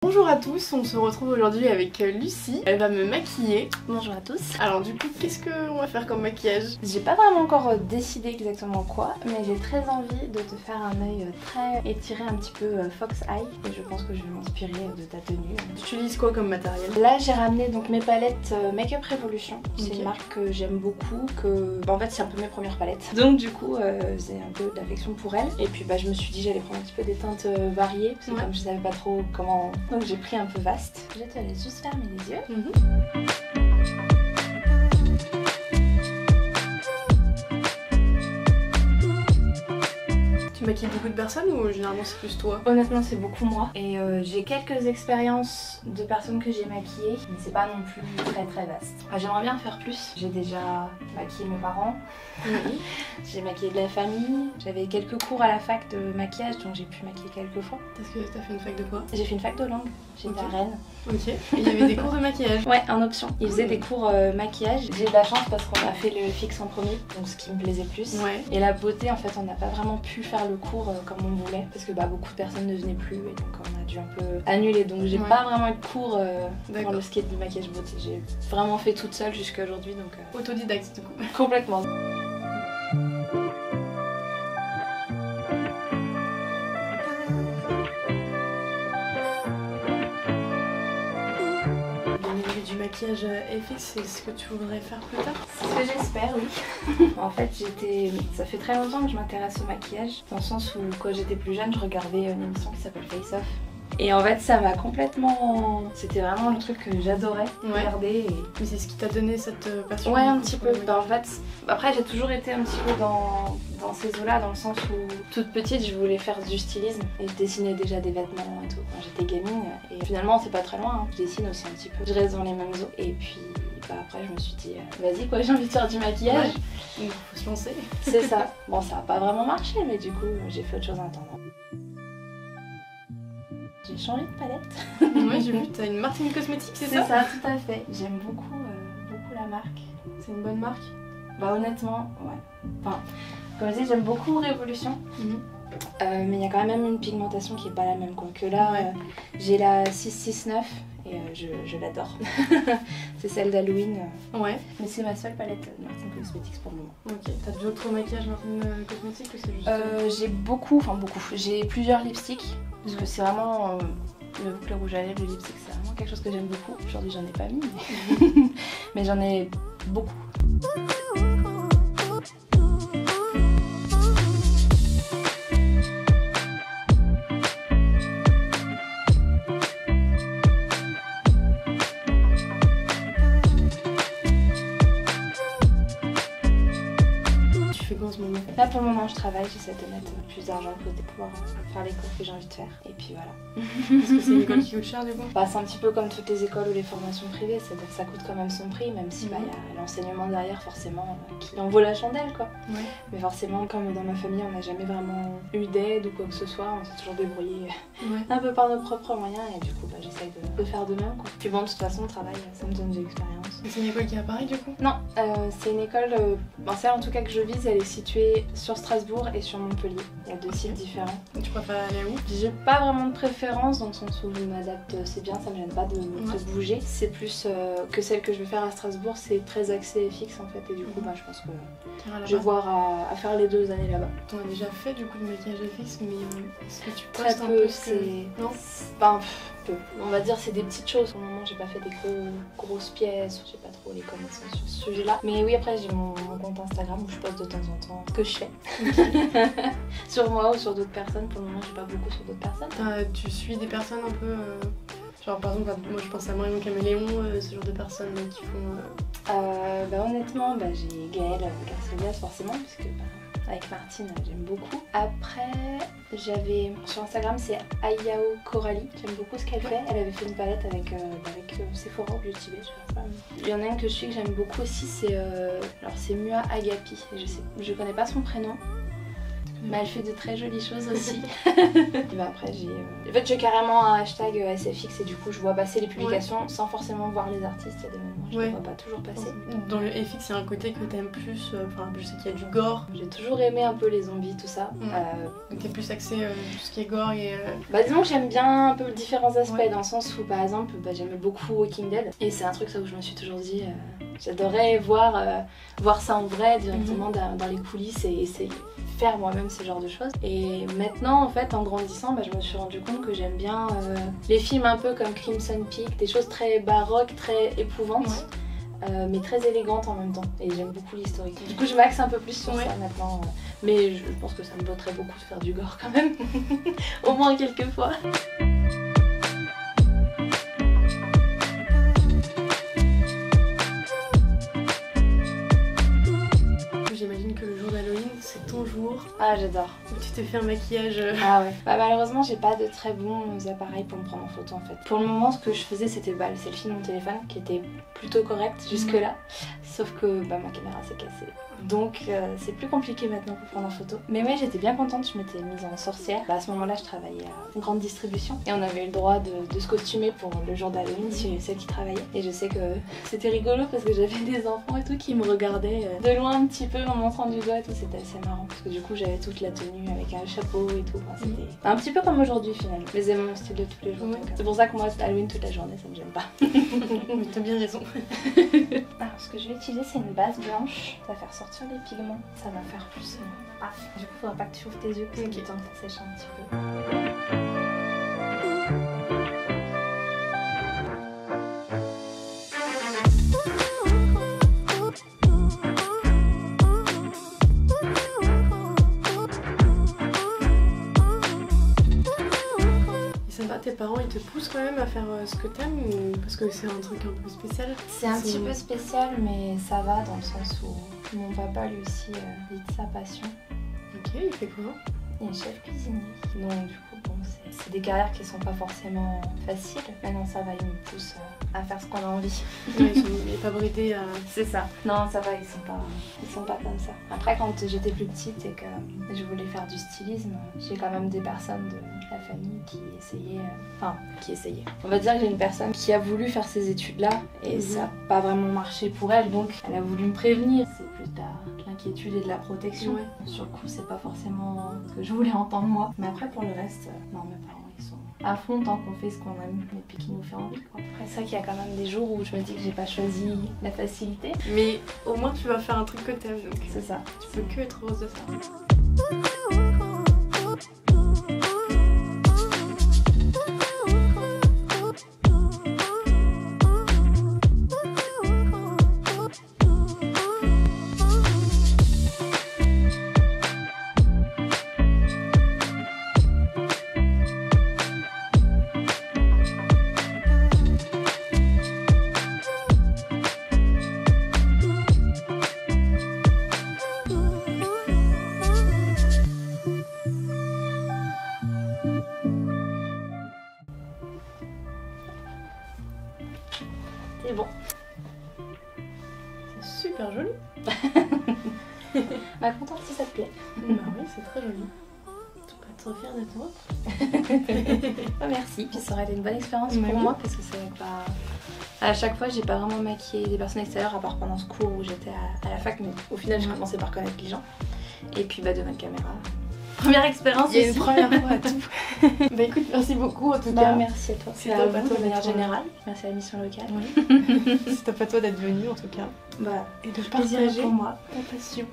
Bonjour à tous, on se retrouve aujourd'hui avec Lucie, elle va me maquiller. Bonjour à tous. Alors du coup, qu'est-ce qu'on va faire comme maquillage? J'ai pas vraiment encore décidé exactement quoi, mais j'ai très envie de te faire un œil très étiré, un petit peu fox eye, et je pense que je vais m'inspirer de ta tenue. Tu utilises quoi comme matériel? Là j'ai ramené donc mes palettes Make Up Revolution, c'est Okay. une marque que j'aime beaucoup, en fait c'est un peu mes premières palettes. Donc du coup j'ai un peu d'affection pour elle, et puis je me suis dit j'allais prendre un petit peu des teintes variées, parce que comme je savais pas trop comment... Donc j'ai pris un peu vaste. Je te laisse juste fermer les yeux. Tu maquilles beaucoup de personnes ou généralement c'est plus toi? Honnêtement c'est beaucoup moi, et j'ai quelques expériences de personnes que j'ai maquillées, mais c'est pas non plus très vaste. J'aimerais bien faire plus. J'ai déjà maquillé mes parents, j'ai maquillé de la famille, j'avais quelques cours à la fac de maquillage, donc j'ai pu maquiller quelques fois. Parce que t'as fait une fac de quoi? J'ai fait une fac de langue, j'étais à Rennes. Ok, et il y avait des cours de maquillage? Ouais, en option. Ils faisaient des cours maquillage. J'ai de la chance parce qu'on a fait le fixe en premier, donc ce qui me plaisait plus. Ouais. Et la beauté, en fait, on n'a pas vraiment pu faire le cours comme on voulait, parce que beaucoup de personnes ne venaient plus, et donc on a dû un peu annuler. Donc j'ai pas vraiment eu de cours dans le skate du maquillage beauté. J'ai vraiment fait toute seule jusqu'à aujourd'hui, donc... Autodidacte du coup. Complètement. Du maquillage FX, c'est ce que tu voudrais faire plus tard? C'est ce que j'espère, oui. En fait, ça fait très longtemps que je m'intéresse au maquillage, dans le sens où quand j'étais plus jeune, je regardais une émission qui s'appelle Face Off. Et en fait, ça m'a complètement... C'était vraiment le truc que j'adorais regarder. Mais c'est ce qui t'a donné cette passion? Ouais, un petit peu. En fait, après, j'ai toujours été un petit peu dans ces eaux-là, dans le sens où, toute petite, je voulais faire du stylisme. Et je dessinais déjà des vêtements et tout quand j'étais gamine. Et finalement, c'est pas très loin, hein. Je dessine aussi un petit peu. Je reste dans les mêmes eaux. Et puis... après je me suis dit vas-y quoi, j'ai envie de faire du maquillage. Donc faut se lancer. C'est ça. Bon, ça a pas vraiment marché, mais du coup j'ai fait autre chose en attendant. J'ai changé de palette. Ouais, j'ai vu, t'as une Martine Cosmétique, c'est ça? C'est ça, tout à fait. J'aime beaucoup la marque. C'est une bonne marque? Honnêtement, ouais. Enfin, comme je dis, j'aime beaucoup Révolution. Mais il y a quand même une pigmentation qui est pas la même quoi. Que là, j'ai la 669 et je l'adore. C'est celle d'Halloween. Ouais. Mais c'est ma seule palette Martine Cosmetics pour le moment. Ok. T'as d'autres maquillages Martine Cosmetics ou c'est juste... J'ai beaucoup. J'ai plusieurs lipsticks. Parce que c'est vraiment... le boucle rouge à lèvres, le lipstick, c'est vraiment quelque chose que j'aime beaucoup. Aujourd'hui j'en ai pas mis, mais j'en ai beaucoup. En ce moment? Là pour le moment je travaille, j'essaie de mettre plus d'argent de côté pour pouvoir faire les cours que j'ai envie de faire. Et puis voilà. Est-ce que c'est une école qui coûte cher du coup? C'est un petit peu comme toutes les écoles ou les formations privées, c'est-à-dire que ça coûte quand même son prix, même si y a l'enseignement derrière forcément qui en vaut la chandelle quoi. Ouais. Mais forcément comme dans ma famille on n'a jamais vraiment eu d'aide ou quoi que ce soit, on s'est toujours débrouillé un peu par nos propres moyens, et du coup j'essaye de faire de même quoi. Puis bon de toute façon le travail ça me donne de l'expérience. C'est une école qui est à Paris du coup? Non, c'est une école, celle en tout cas que je vise, elle est située sur Strasbourg et sur Montpellier. Il y a deux sites différents. Tu préfères aller où? J'ai pas vraiment de préférence dans le sens où je m'adapte, c'est bien, ça me gêne pas de bouger. C'est plus que celle que je vais faire à Strasbourg, c'est très axé FX en fait, et du coup je pense que je vais voir à faire les 2 années là-bas. On a déjà fait du coup le maquillage FX, mais est-ce que tu très peu, c'est... Non? Peu. On va dire c'est des petites choses. Pour le moment j'ai pas fait des grosses pièces, j'ai pas trop les connaissances sur ce sujet là. Mais oui, après j'ai mon compte Instagram où je poste de temps en temps ce que je fais. Sur moi ou sur d'autres personnes. Pour le moment j'ai pas beaucoup sur d'autres personnes. Tu suis des personnes un peu... Genre par exemple, moi je pense à Marion Caméléon, ce genre de personnes qui font... honnêtement, j'ai Gaëlle Garcia forcément, puisque avec Martine j'aime beaucoup. Après j'avais sur Instagram c'est Ayao Coralie, j'aime beaucoup ce qu'elle fait. Elle avait fait une palette avec Sephora Beauty Bay, il y en a une que je suis que j'aime beaucoup aussi, c'est Mua Agapi. Je connais pas son prénom. Mais elle fait de très jolies choses aussi. Et bah après j'ai carrément un hashtag SFX et du coup je vois passer les publications sans forcément voir les artistes. Il y a des moments où je les vois pas toujours passer. Dans le FX, il y a un côté que t'aimes plus, enfin je sais qu'il y a du gore. J'ai toujours aimé un peu les zombies, tout ça. Donc t'es plus axé tout ce qui est gore et... Bah disons que j'aime bien un peu différents aspects dans le sens où par exemple j'aimais beaucoup Walking Dead et c'est un truc ça où je me suis toujours dit j'adorais voir ça en vrai directement dans les coulisses et essayer faire moi-même ce genre de choses. Et maintenant en fait en grandissant je me suis rendu compte que j'aime bien les films un peu comme Crimson Peak, des choses très baroques, très épouvantes. Mais très élégantes en même temps et j'aime beaucoup l'historique. Du coup je m'axe un peu plus sur ça maintenant, mais je pense que ça me botterait beaucoup de faire du gore quand même, au moins quelques fois. J'imagine que le jour d'Halloween c'est ton jour. Ah j'adore. Tu t'es fait un maquillage. Ah ouais. Malheureusement j'ai pas de très bons appareils pour me prendre en photo en fait. Pour le moment ce que je faisais c'était le selfie de mon téléphone qui était plutôt correct jusque là. Sauf que ma caméra s'est cassée. Donc c'est plus compliqué maintenant pour prendre en photo. Mais ouais j'étais bien contente, je m'étais mise en sorcière. À ce moment là je travaillais à une grande distribution et on avait eu le droit de se costumer pour le jour d'Halloween chez celle qui travaillait. Et je sais que c'était rigolo parce que j'avais des enfants et tout qui me regardaient de loin un petit peu en montrant du doigt et tout, c'était assez marrant. Parce que du coup j'avais toute la tenue avec un chapeau et tout. Enfin, c'était un petit peu comme aujourd'hui finalement. Mais c'est mon style de tous les jours. C'est pour ça que moi Halloween toute la journée ça me gêne pas. Mais t'as bien raison. Alors ce que je vais utiliser c'est une base blanche. Ça va faire sortir les pigments. Ça va faire plus... du coup faudra pas que tu ouvres tes yeux parce que le temps que ça sèche un petit peu. Tes parents ils te poussent quand même à faire ce que t'aimes ou parce que c'est un truc un peu spécial? C'est un petit peu spécial mais ça va dans le sens où mon papa lui aussi vit de sa passion. Ok, il fait quoi? Il est chef cuisinier. Donc du coup bon c'est des carrières qui sont pas forcément faciles. Maintenant ça va, il me pousse à faire ce qu'on a envie. Ouais, ils sont pas bridés à... C'est ça. Non ça va, ils sont pas comme ça. Après quand j'étais plus petite et que je voulais faire du stylisme, j'ai quand même des personnes de la famille qui essayaient. On va dire que j'ai une personne qui a voulu faire ces études là et ça n'a pas vraiment marché pour elle donc elle a voulu me prévenir. C'est plus de l'inquiétude et de la protection. Sur le coup c'est pas forcément ce que je voulais entendre moi. Mais après pour le reste, non mes parents ils sont à fond tant qu'on fait ce qu'on aime et puis qui nous fait envie quoi. Après ça qu'il y a quand même des jours où je me dis que j'ai pas choisi la facilité. Mais au moins tu vas faire un truc que t'aimes donc c'est ça. Tu peux que être heureuse de ça. C'est bon. C'est super joli. Contente si ça te plaît. Bah oui, c'est très joli. Tu peux être fière de toi. Merci. Puis ça aurait été une bonne expérience pour moi parce que c'est vrai que à chaque fois j'ai pas vraiment maquillé des personnes extérieures à part pendant ce cours où j'étais à la fac, mais au final j'ai commencé par connaître les gens. Et puis devant la caméra. Première expérience aussi. Il y a une première fois à tout. Bah écoute, merci beaucoup en tout cas. Merci à toi. C'est à toi de manière générale. Merci à la mission locale. Oui. C'est top à toi d'être venue en tout cas. Et de partager pour moi ta passion.